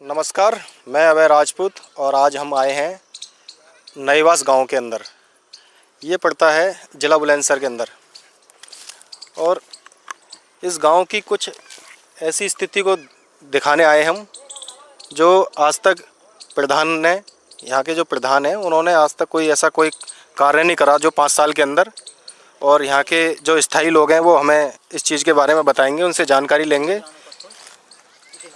नमस्कार, मैं अभय राजपूत और आज हम आए हैं नईवास गांव के अंदर। ये पड़ता है जिला बुलंदशहर के अंदर और इस गांव की कुछ ऐसी स्थिति को दिखाने आए हम जो आज तक प्रधान ने, यहाँ के जो प्रधान हैं, उन्होंने आज तक कोई ऐसा कोई कार्य नहीं करा जो 5 साल के अंदर। और यहाँ के जो स्थायी लोग हैं वो हमें इस चीज़ के बारे में बताएंगे, उनसे जानकारी लेंगे।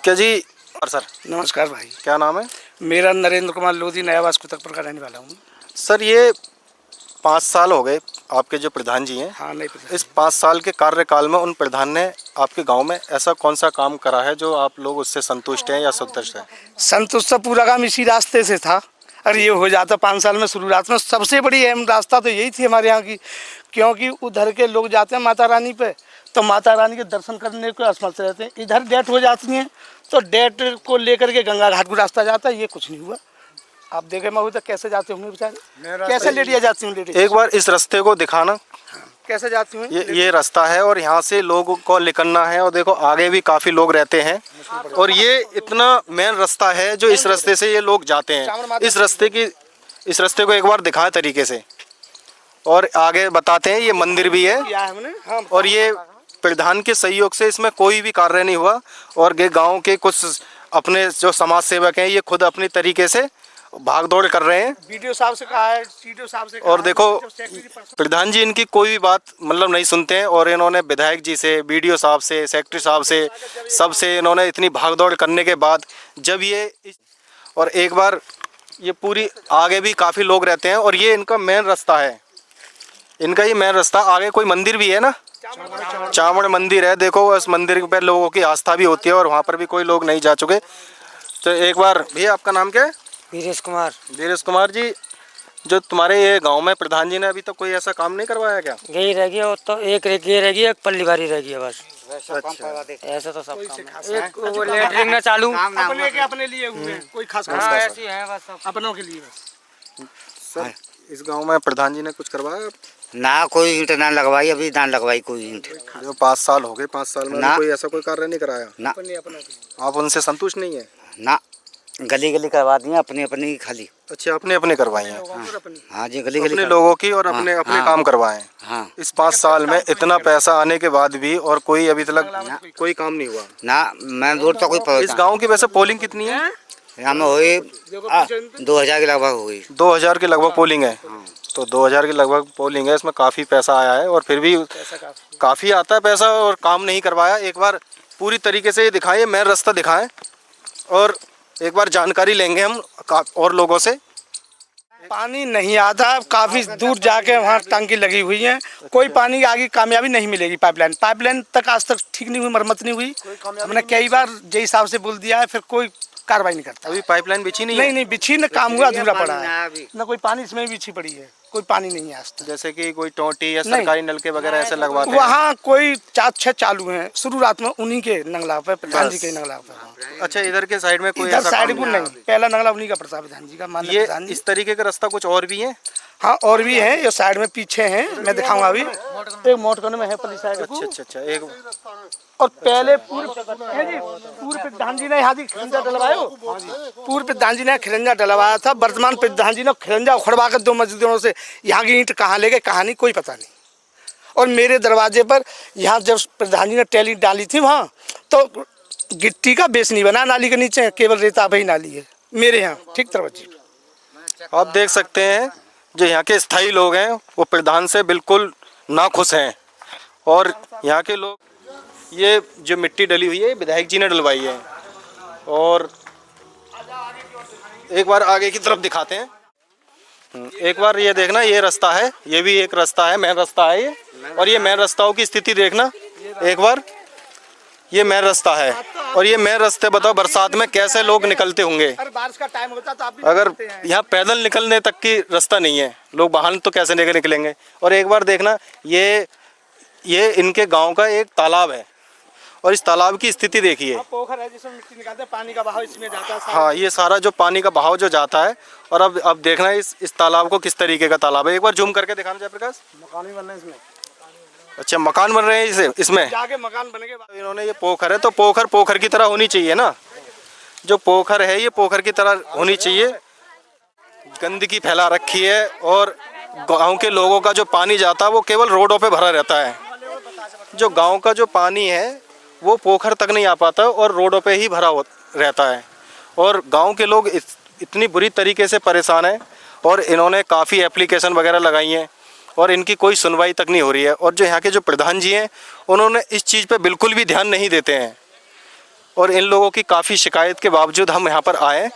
क्या जी? सर नमस्कार भाई, क्या नाम है? मेरा नरेंद्र कुमार लोधी, नयावास कुतकपुर का रहने वाला हूँ। सर, ये 5 साल हो गए आपके जो प्रधान जी हैं। हाँ, नहीं प्रधान। इस 5 साल के कार्यकाल में उन प्रधान ने आपके गांव में ऐसा कौन सा काम करा है जो आप लोग उससे संतुष्ट हैं या संतुष्ट हैं? संतुष्ट तो पूरा काम इसी रास्ते से था। अरे ये हो जाता 5 साल में। शुरुआत में सबसे बड़ी अहम रास्ता तो यही थी हमारे यहाँ की, क्योंकि उधर के लोग जाते हैं माता रानी पे, तो माता रानी के दर्शन करने को असमर्थ रहते हैं। इधर डेट हो जाती हैं तो डेट को लेकर के गंगा घाट को रास्ता जाता है, ये कुछ नहीं हुआ। आप देखे मैं तक कैसे जाते होंगे बेचारे, कैसे लेडिया जाती हूँ। एक बार इस रास्ते को दिखाना, कैसे जाती हूँ। ये रास्ता है और यहाँ से लोगों को निकलना है और देखो आगे भी काफ़ी लोग रहते हैं और ये इतना मेन रास्ता है जो इस रास्ते से ये लोग जाते हैं। इस रास्ते को एक बार दिखाएं तरीके से और आगे बताते हैं। ये मंदिर भी है और ये प्रधान के सहयोग से इसमें कोई भी कार्य नहीं हुआ और ये गांव के कुछ अपने जो समाज सेवक हैं ये खुद अपनी तरीके से भाग दौड़ कर रहे हैं। वीडियो साहब से कहा है, सीडीओ साहब से कहा और देखो है, प्रधान जी इनकी कोई भी बात मतलब नहीं सुनते हैं और इन्होंने विधायक जी से, बीडीओ साहब से, सेक्रेटरी साहब से, सबसे इन्होंने इतनी भागदौड़ करने के बाद जब ये और एक बार ये पूरी आगे भी काफ़ी लोग रहते हैं और ये इनका मेन रास्ता है। इनका ये मेन रास्ता, आगे कोई मंदिर भी है ना, चावड़ मंदिर है। देखो उस मंदिर पर लोगों की आस्था भी होती है और वहाँ पर भी कोई लोग नहीं जा चुके। तो एक बार भैया, आपका नाम क्या है? वीरेश कुमार। वीरेश कुमार जी, जो तुम्हारे ये गांव में प्रधान जी ने अभी तक कोई ऐसा काम नहीं करवाया क्या? यही रह गया, तो एक ये रह गई, एक पल्ली बारी रह गई है बस। अच्छा, ऐसे तो सब काम है। एक वो लेटरिंग में चालू अपने लिए हुए हैं, कोई खास हाँ, ऐसी है बस सब। अपनों के लिए। सर इस गांव में प्रधान जी ने कुछ करवाया? ना कोई ईंट ना लगवाई, अभी ना लगवाई कोई ईंट। जो 5 साल हो गए, 5 साल में ना। कोई ऐसा कोई कार्य नहीं कराया ना। आप उनसे संतुष्ट नहीं है? ना, गली गली करवा दिए अपनी अपनी खाली। अच्छा, अपने अपने करवाई हैं? हाँ जी, गली अपने गली लोगों की और अपने अपने हाँ। काम करवाए। हाँ इस 5 साल में इतना पैसा आने के बाद भी और कोई अभी तक कोई काम नहीं हुआ ना, मैं दूर तो कोई इस गाँव की। वैसे पोलिंग कितनी है? यहाँ में हुई 2000 के लगभग हो गई। 2000 के लगभग पोलिंग है। तो 2000 के लगभग पोलिंग है, इसमें काफ़ी पैसा आया है और फिर भी काफ़ी आता है पैसा और काम नहीं करवाया। एक बार पूरी तरीके से ये दिखाएं, मेन रास्ता दिखाएं और एक बार जानकारी लेंगे हम और लोगों से। पानी नहीं आता, काफी दूर जाके वहाँ टंकी लगी हुई है, कोई पानी की आगे कामयाबी नहीं मिलेगी। पाइपलाइन तक आज तक ठीक नहीं हुई, मरम्मत नहीं हुई। हमने कई बार जय साहब से बोल दिया है, फिर कोई कार्रवाई नहीं करता। अभी पाइपलाइन बिछी नहीं है? नहीं बिछी, न काम हुआ, अधूरा पड़ा है। न कोई पानी इसमें बिछी पड़ी है, कोई पानी नहीं है आज तक। जैसे कि कोई टोटी या सरकारी नलके वगैरह ऐसे लगवाते हैं? वहाँ कोई 4-6 चालू हैं शुरुआत में, उन्हीं के नंगला पे, प्रधान जी के नंगला पे। अच्छा, इधर के साइड में कोई इधर ऐसा साइड काम को नहीं, पहला नंगला उन्हीं का प्रताप प्रधान जी का, माननीय ये प्रधान जी। इस तरीके का रास्ता कुछ और भी है? हाँ, और भी है, ये साइड में पीछे हैं, मैं दिखाऊंगा अभी। एक मोटकन में है पली साइड को। अच्छा, एक और पहले पूर्व प्रधान जी ने यहाँ खिरंजा डलवाया, पूर्व प्रधान जी ने खिरंजा डलवाया था। वर्तमान प्रधान जी ने खिरंजा उखड़वा कर 2 मजदूरों से यहाँ की ईंट कहाँ ले गए, कहाँ नहीं, कोई पता नहीं। और मेरे दरवाजे पर यहाँ जब प्रधान जी ने टैली डाली थी वहाँ, तो गिट्टी का बेस नहीं बना नाली के नीचे, केवल रेता भई नाली है मेरे यहाँ ठीक तरफ। आप देख सकते हैं जो यहाँ के स्थायी लोग हैं वो प्रधान से बिल्कुल नाखुश हैं और यहाँ के लोग, ये जो मिट्टी डली हुई है विधायक जी ने डलवाई है। और एक बार आगे की तरफ दिखाते हैं। एक बार ये देखना, ये रास्ता है, ये भी एक रास्ता है, मेन रास्ता है ये। और ये मेन रास्ताओं की स्थिति देखना एक बार, ये मेन रास्ता है और ये मेन रास्ते बताओ बरसात में कैसे लोग निकलते होंगे। बारिश का टाइम होता तो आप भी अगर यहाँ पैदल निकलने तक की रास्ता नहीं है, लोग वाहन तो कैसे लेकर निकलेंगे। और एक बार देखना, ये इनके गांव का एक तालाब है और इस तालाब की स्थिति देखिए। पोखर है जिसमें मिट्टी निकालते हैं, पानी का बहाव इसमें जाता है। हाँ, ये सारा जो पानी का बहाव जो जाता है। और अब देखना इस तालाब को किस तरीके का तालाब है। एक बार जूम करके दिखाना जयप्रकाश। मकान भी बन रहे हैं इसमें। अच्छा, मकान बन रहे हैं इसमें जाके मकान बनेंगे। इन्होंने ये पोखर है तो पोखर की तरह होनी चाहिए ना। जो पोखर है ये पोखर की तरह होनी चाहिए। गंदगी फैला रखी है और गांव के लोगों का जो पानी जाता है वो केवल रोडों पे भरा रहता है। जो गांव का जो पानी है वो पोखर तक नहीं आ पाता और रोडों पे ही भरा रहता है और गांव के लोग इतनी बुरी तरीके से परेशान हैं और इन्होंने काफ़ी एप्लीकेशन वगैरह लगाई हैं और इनकी कोई सुनवाई तक नहीं हो रही है। और जो यहाँ के जो प्रधान जी हैं उन्होंने इस चीज़ पे बिल्कुल भी ध्यान नहीं देते हैं और इन लोगों की काफ़ी शिकायत के बावजूद हम यहाँ पर आए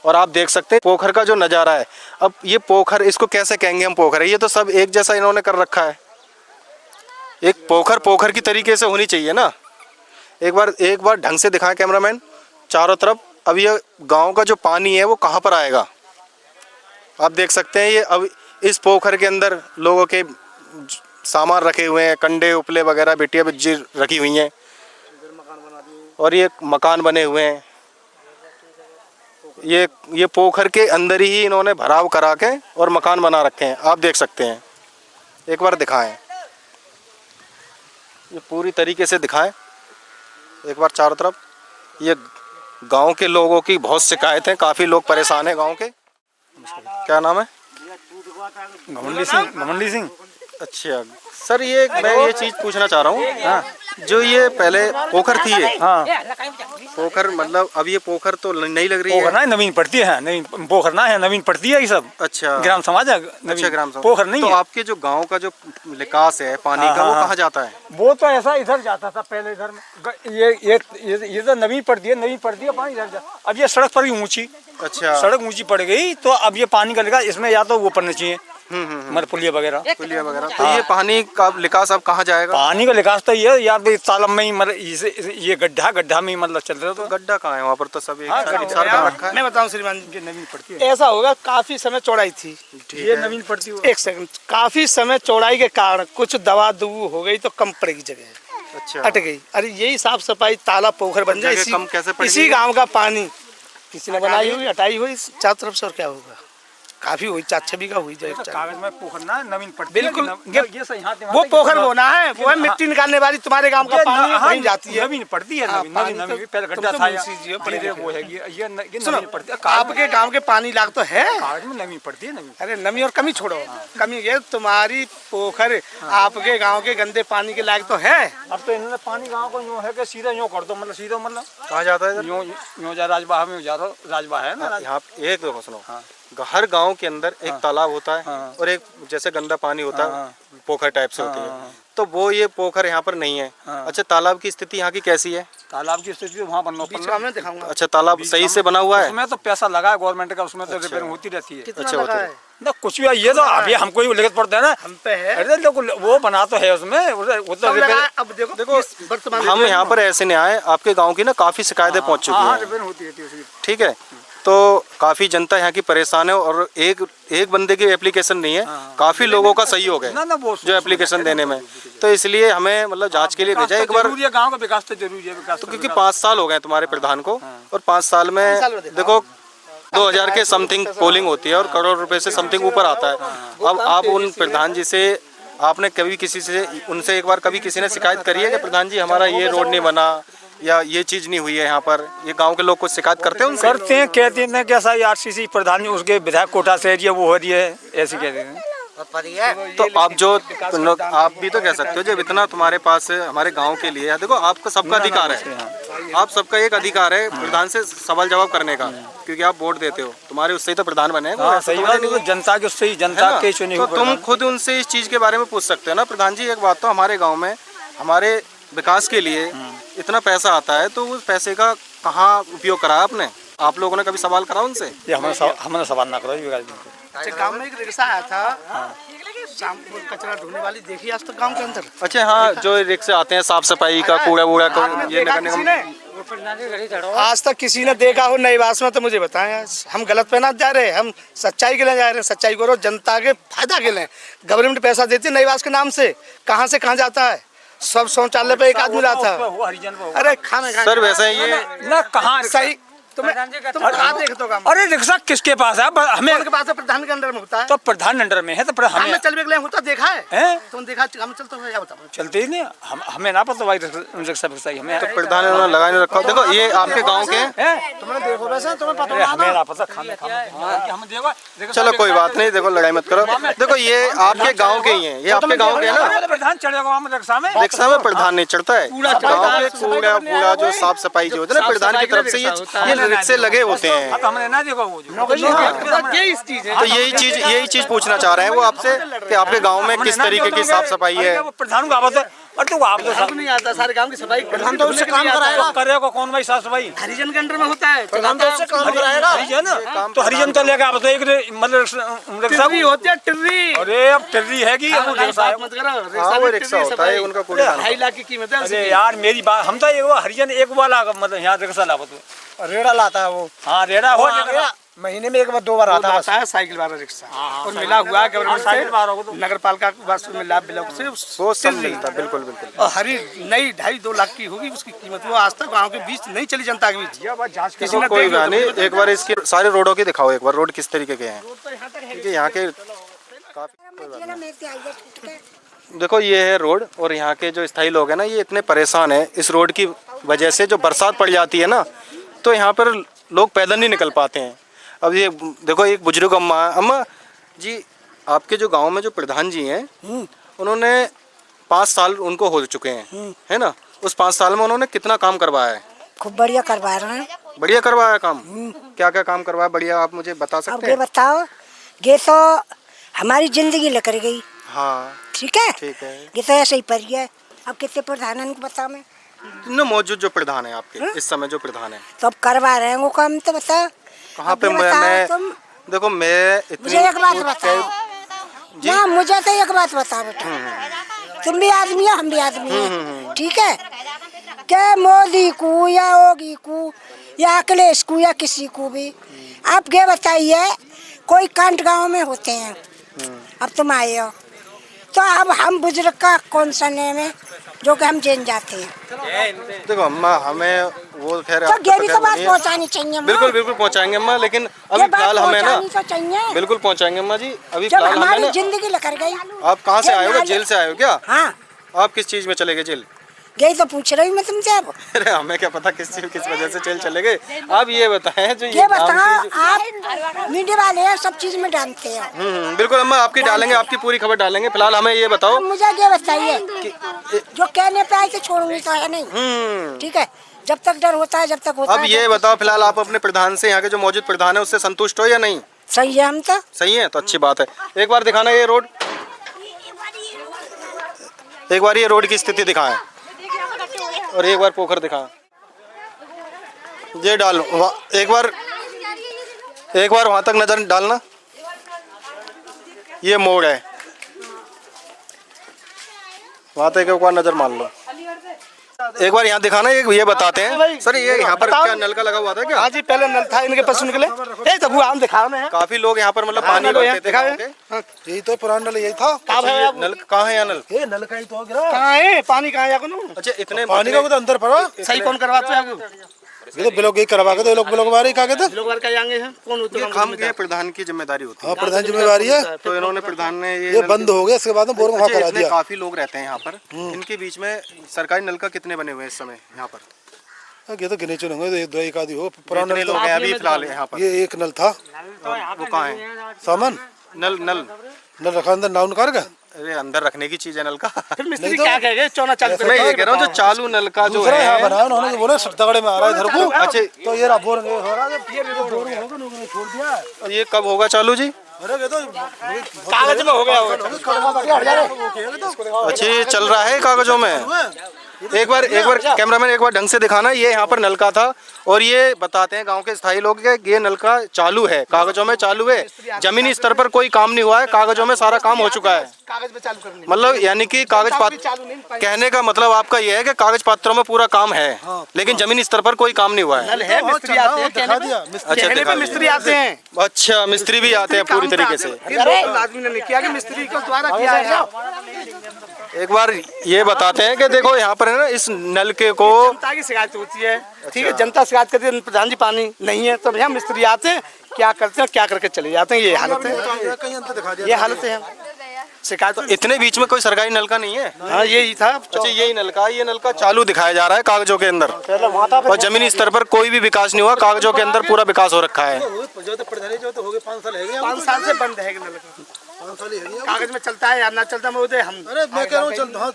और आप देख सकते हैं पोखर का जो नज़ारा है। अब ये पोखर, इसको कैसे कहेंगे हम पोखर है, ये तो सब एक जैसा इन्होंने कर रखा है। एक पोखर की तरीके से होनी चाहिए ना। एक बार ढंग से दिखाएं कैमरामैन चारों तरफ। अब ये गांव का जो पानी है वो कहाँ पर आएगा, आप देख सकते हैं। ये अब इस पोखर के अंदर लोगों के सामान रखे हुए हैं, कंडे उपले वगैरह बेटियाँ बिज्जी रखी हुई हैं और ये मकान बने हुए हैं। ये पोखर के अंदर ही इन्होंने भराव करा के और मकान बना रखे हैं, आप देख सकते हैं। एक बार दिखाएं, ये पूरी तरीके से दिखाएं एक बार चारों तरफ। ये गांव के लोगों की बहुत शिकायत है, काफ़ी लोग परेशान हैं गांव के। क्या नाम है? घमंडी सिंह। अच्छा सर, ये मैं ये चीज़ पूछना चाह रहा हूँ। हाँ, जो ये पहले पोखर थी ये, हाँ पोखर मतलब अब ये पोखर तो नहीं लग रही है ना, नवीन पड़ती है, नवीन पोखर ना है, नवीन पड़ती है ये सब। अच्छा, ग्राम समाज है। अच्छा, ग्राम समाज पोखर नहीं तो है। आपके जो गांव का जो निकास है पानी का वो कहाँ जाता है? वो तो ऐसा इधर जाता था पहले, इधर में ये तो नवीन पड़ती है पानी इधर जा। अब ये सड़क पर ही ऊंची, अच्छा, सड़क ऊंची पड़ गई तो अब ये पानी का लगा, इसमें या तो वो पड़ना चाहिए मतलब पुलिया वगैरह। तो ये पानी का निकास अब कहाँ जाएगा? पानी का निकास तो ये या तो तालाब में ही मतलब ये गड्ढा में ही मतलब चल रहा। तो गड्ढा कहाँ है वहाँ पर? तो सब हाँ, एक साथ बना रखा है। मैं बताऊं श्रीमान, ये नवीन पड़ती है। ऐसा होगा काफी समय चौड़ाई थी, ये नवीन पड़ती है। एक सेकंड, काफी समय चौड़ाई के कारण कुछ दवा दुबू हो गई तो कम पड़ेगी जगह, अच्छा, हट गई। अरे यही साफ सफाई तालाब पोखर बन जाए, जगह कम कैसे पड़ेगी? इसी गांव का पानी किसी ने बनाई हुई, हटाई हुई चारों तरफ से, और क्या होगा? काफी हुई, 4-6 बीघा हुई जाए। कागज में पोखर ना नवीन पड़ती बिल्कुल, है। ये सही हाथ वो पोखर होना है, वो है मिट्टी निकालने वाली, तुम्हारे गांव का पानी वहीं जाती है। नवीन पड़ती है, हाँ, नवीन पहले गड्ढा था वो है, ये नवीन पड़ती है। आपके गांव के पानी लाग तो है, कागज में नवीन पड़ती है। नवीन, अरे नमी और कमी छोड़ो, कमी ये तुम्हारी पोखर आपके गांव के गंदे पानी के लायक तो है। अब तो इन्होंने पानी गाँव को यूँ है कि सीधा यूँ कर दो, मतलब सीधा मतलब कहाँ जाता है? यूँ जा राजबाह में जा रहा, राजबाह है ना यहाँ एक देखो सुनो, हर गांव के अंदर एक तालाब होता है और एक जैसे गंदा पानी होता है, पोखर टाइप से होती है। तो वो ये पोखर यहाँ पर नहीं है। अच्छा, तालाब की स्थिति यहाँ की कैसी है? तालाब की स्थिति वहाँ बनना मैं दिखाऊंगा। अच्छा, तालाब सही से बना हुआ है? उसमें तो पैसा लगा है गवर्नमेंट का, उसमें तो रिपेयरिंग होती रहती है। अच्छा, होता है ना कुछ भी। ये तो अभी हमको ही लिखत पड़ता है ना, हम पे है। अरे लोग वो बना तो है उसमें, वो तो अब देखो वर्तमान हम यहाँ पर ऐसे नहीं आए, आपके गांव की ना काफ़ी शिकायतें पहुँच चुकी हैं। रिपेयरिंग होती रहती है उसकी। ठीक है, तो काफ़ी जनता यहाँ की परेशान है और एक बंदे की एप्लीकेशन नहीं है, काफ़ी लोगों का सहयोग है जो एप्लीकेशन देने में। तो इसलिए हमें मतलब जांच के लिए भेजा एक बार, गांव का विकास तो जरूरी है। विकास तो क्योंकि 5 साल हो गए तुम्हारे प्रधान को और 5 साल में देखो 2000 के समथिंग पोलिंग होती है और करोड़ रुपए से समथिंग ऊपर आता है। अब आप उन प्रधान जी से, आपने कभी किसी से उनसे एक बार कभी किसी ने शिकायत करी है कि प्रधान जी हमारा ये रोड नहीं बना या ये चीज़ नहीं हुई है यहाँ पर? ये गांव के लोग कुछ शिकायत करते हैं उनसे? करते हैं, कहते हैं कि ऐसा आरसीसी प्रधान उसके विधायक कोटा से ये वो हो रही है, ऐसे कहते हैं। तो आप भी तो कह सकते हो जब इतना तुम्हारे पास हमारे गांव के लिए, देखो आपका सबका अधिकार है, आप सबका एक अधिकार है प्रधान से सवाल जवाब करने का, क्योंकि आप वोट देते हो, तुम्हारे उससे ही तो प्रधान बने। सही बात है, जनता के उससे ही, जनता के चुने हुए। तो तुम खुद उनसे इस चीज़ के बारे में पूछ सकते हो ना, प्रधान जी एक बात तो हमारे गाँव में हमारे विकास के लिए इतना पैसा आता है तो उस पैसे का कहाँ उपयोग करा आपने? आप लोगों ने कभी सवाल करा उनसे? ये हमने सवाल ना करो। अच्छा, गांव में एक रिक्शा आया था शाम को कचरा ढोने वाली, देखी आज तो गांव के अंदर। अच्छा, हाँ, जो रिक्शे आते हैं साफ सफाई का, कूड़ा वूड़ा का, ये आज तक किसी ने देखा हो नईवास में तो मुझे बताएं। आज हम गलत पे ना जा रहे, हम सच्चाई के लिए जा रहे हैं, सच्चाई करो, जनता के फायदा के लिए। गवर्नमेंट पैसा देती है नईवास के नाम से, कहाँ से कहाँ जाता है? सब शौचालय पे एक आदमी रहा था। अरे खाना सर वैसे ये ना कहाँ सही तुम कहाँ देखते हो काम? अरे रिक्शा किसके पास है? हमें उनके पास तो प्रधान के अंडर में होता है। तो प्रधान अंडर में है तो हमने हमें चल भी होता देखा है? हैं? तुम देखा हम चलते हुए या बताओ? चलते ही नहीं। हमें ना पता भाई रिक्शा फिक्सा हमें तो प्रधान इन्होंने लगा नहीं रखा। देखो ये आपके गांव के हैं। हैं? तुमने देखो वैसे तुम्हें पता अरे होगा हमें ना। ना पता खाने हम देखो चलो कोई बात नहीं, देखो लड़ाई मत करो। देखो ये आपके गांव के ही हैं, ये आपके गांव के हैं ना। प्रधान चढ़ेगा हम रिक्शा में। रिक्शा में प्रधान नहीं चढ़ता है। गांव के कूड़ा जो साफ सफाई जो होती है ना, प्रधान की तरफ से ये रिक्शे लगे होते हैं। अब हमने ना देखा वो जो तो यही चीज पूछना चाह रहे हैं वो आपसे कि आपके गांव में किस तरीके की साफ सफाई है। प्रधान को आवाज है और तू आप तो नहीं आता सारे गांव की सफाई। प्रधान तो उससे काम कराएगा। करेगा कौन भाई साफ सफाई? हरिजन के अंडर में होता है। प्रधान तो उससे काम कराएगा। हरिजन तो हरिजन तो लेगा। अब तो एक मतलब रिक्शा टिर्री होती है टिर्री। अरे अब टिर्री है कि वो रिक्शा है? मत करो। हाँ वो रिक्शा होता है उनका कूड़ा। 2.5 लाख की कीमत है। अरे यार मेरी बात, हम तो एक हरिजन एक वाला मतलब यहाँ रिक्शा लावा तो रेड़ा लाता है वो। हाँ रेड़ा हो महीने में एक बार 2 बार आता है साइकिल वाला रिक्शा। और मिला हुआ है गवर्नमेंट से, नगर पालिका वर्ष में लाभ ब्लॉक से वो सब मिलता है। बिल्कुल बिल्कुल। और हरी नई 2.5-2 लाख की होगी उसकी कीमत। वो आज तक गाँव के बीच नहीं चली, जनता के बीच। किसी ने कोई देख लिया बात नहीं, एक बार इसकी सारे रोडों की दिखाओ एक बार, रोड किस तरीके के हैं। क्योंकि यहाँ के देखो ये है रोड, और यहाँ के जो स्थायी लोग हैं ना ये इतने परेशान हैं इस रोड की वजह से। जो बरसात पड़ जाती है ना तो यहाँ पर लोग पैदल नहीं निकल पाते हैं। अब ये देखो एक बुजुर्ग अम्मा जी, आपके जो गांव में जो प्रधान जी हैं उन्होंने 5 साल उनको हो चुके हैं, है ना। उस 5 साल में उन्होंने कितना काम करवाया है? खूब बढ़िया करवा रहे हैं। बढ़िया करवाया काम। क्या क्या काम करवाया बढ़िया, आप मुझे बता अब सकते ये हैं? बताओ, ये तो हमारी जिंदगी लेकर गई। हाँ ठीक है, ठीक है। ये तो ऐसे ही पड़ गया। अब कितने प्रधान को बताओ मैं? न मौजूद जो प्रधान है आपके इस समय जो प्रधान है तो अब करवा रहे हैं वो काम, तो बताओ कहाँ अब पे? ये बताओ मैं तुम देखो मैं इतनी मुझे एक बात बताओ जी। ना, मुझे तो एक बात बताओ बेटा, तुम भी आदमी हो हम भी आदमी हैं, ठीक है? क्या मोदी को या योगी को या अखिलेश को या किसी को भी आप ये बताइए, कोई कांड गांव में होते हैं। अब तुम आए हो तो अब हम बुजुर्ग का कौन सा नेम है जो कि हम जेल जाते हैं? देखो अम्मा, हमें वो खैर तो आपको ये भी तो तो खैर बात नहीं है। पहुंचानी चाहिए अम्मा। बिल्कुल बिल्कुल पहुंचाएंगे अम्मा, लेकिन अभी ये बात फिलहाल हमें ना पहुंचानी तो चाहिए। बिल्कुल पहुंचाएंगे अम्मा जी। अभी जब फिलहाल हमें हमारी ना, जिंदगी लेकर गई। आप कहाँ से ये आए हो? नाले- जेल से आए हो क्या? हाँ, आप किस चीज में चले गए जेल? यही तो पूछ रही हूँ मैं तुमसे। अब अरे हमें क्या पता किस वजह से जेल चले गए। आप ये बताएं जो ये गाँव बताओ, की जो- आप मीडिया वाले हैं, सब चीज में डालते हो। बिल्कुल अम्मा, आपकी डालेंगे, आपकी पूरी खबर डालेंगे। फिलहाल हमें ये बताओ। अब मुझे ये बताइए, जो कहने पे आए तो छोड़ूंगी तो है नहीं, ठीक है? जब तक डर होता है, जब तक होता अब है। ये बताओ फिलहाल आप अपने प्रधान से, यहाँ के जो मौजूद प्रधान है उससे संतुष्ट हो या नहीं? सही है, हम तो सही है तो अच्छी बात है। एक बार दिखाना ये रोड, एक बार ये रोड की स्थिति दिखाएं, और एक बार पोखर दिखाएं। ये डाल एक बार वहां तक नजर डालना। ये मोड़ है, वहां तक एक बार नजर मान लो। एक बार यहाँ दिखाना। ये बताते हैं सर, ये यहाँ पर क्या नल का लगा हुआ था क्या? हाँ जी, पहले नल था इनके पास निकले। ए तब हम दिखाओ ना। काफी लोग यहाँ पर मतलब पानी भरते थे गाँव के। यही तो पुराना नल यही था। अच्छा, ये नल कहाँ है? यहाँ नल ये नल का ही तो गिरा। कहाँ है पानी? कहाँ है? अच्छा, इतने पानी का तो अंदर पड़ा। सही कौन करवाते हैं? ये तो ब्लॉक ही करवा के, तो लोग ब्लॉक वाले कहा कहते लोग वाले का आएंगे हैं। कौन होते हैं? काम ये प्रधान की जिम्मेदारी होती है। हाँ, प्रधान जिम्मेवारी है। तो इन्होंने प्रधान ने ये बंद हो गया, इसके बाद में बोर में करा दिया। काफी लोग रहते हैं यहाँ पर, इनके बीच में सरकारी नल का कितने बने हुए हैं इस समय यहाँ पर? ये तो गिने चुने होंगे, दो एक आदि हो। पुराना कितने लोग हैं अभी फिलहाल यहाँ पर? ये एक नल था। वो कहाँ है सामान नल? नल नल रखा अंदर नाउन कर का। अरे अंदर रखने की चीज है नल का। फिर मिस्त्री क्या कहेंगे? चौना चालू मैं ये कह रहा हूँ जो चालू नल का जो दूसरा यहाँ है। बनाया उन्होंने, बोले तगड़े में आ रहा है इधर को। अच्छा, तो ये बोर हो रहा है, बोरिंग होगा, लोगों ने छोड़ दिया। और ये कब होगा चालू जी? अरे ये तो कागज में हो गया होगा। अच्छा, ये चल रहा है कागजों में। एक बार कैमरामैन एक बार ढंग से दिखाना। ये यहाँ पर नल का था, और ये बताते हैं गांव के स्थायी लोग कि ये नल का चालू है, कागजों में चालू है। जमीनी स्तर पर कोई काम नहीं हुआ है, कागजों में सारा काम हो चुका है। कागज में चालू करनी, मतलब यानी कि कागज पत्र, कहने का मतलब आपका ये है कि कागज पत्रों में पूरा काम है, लेकिन जमीनी स्तर पर कोई काम नहीं हुआ है। नल है, मिस्त्री आते हैं, दिखा दिया। अच्छा, कहने दिखा पे मिस्त्री दिया। आते हैं। अच्छा, मिस्त्री भी आते हैं पूरी तरीके से। आदमी ने नहीं किया कि मिस्त्री को द्वारा किया है। एक बार ये बताते हैं कि देखो यहाँ पर है ना इस नलके को जनता की शिकायत होती है, ठीक है, जनता शिकायत करती है प्रधान जी पानी नहीं है, तो भैया मिस्त्री आते हैं, क्या करते हैं, क्या करके चले जाते हैं, ये हालत है, ये हालत है शिकायत। तो इतने बीच में कोई सरकारी नलका नहीं है? हाँ यही था। अच्छा यही नलका, ये नलका चालू दिखाया जा रहा है कागजों के अंदर, और जमीनी स्तर पर कोई भी विकास नहीं हुआ, कागजों के अंदर पूरा विकास हो रखा है। 5 साल से बंद है नलका, कागज में चलता है या ना चलता है, हम अरे मैं कह रहा हूँ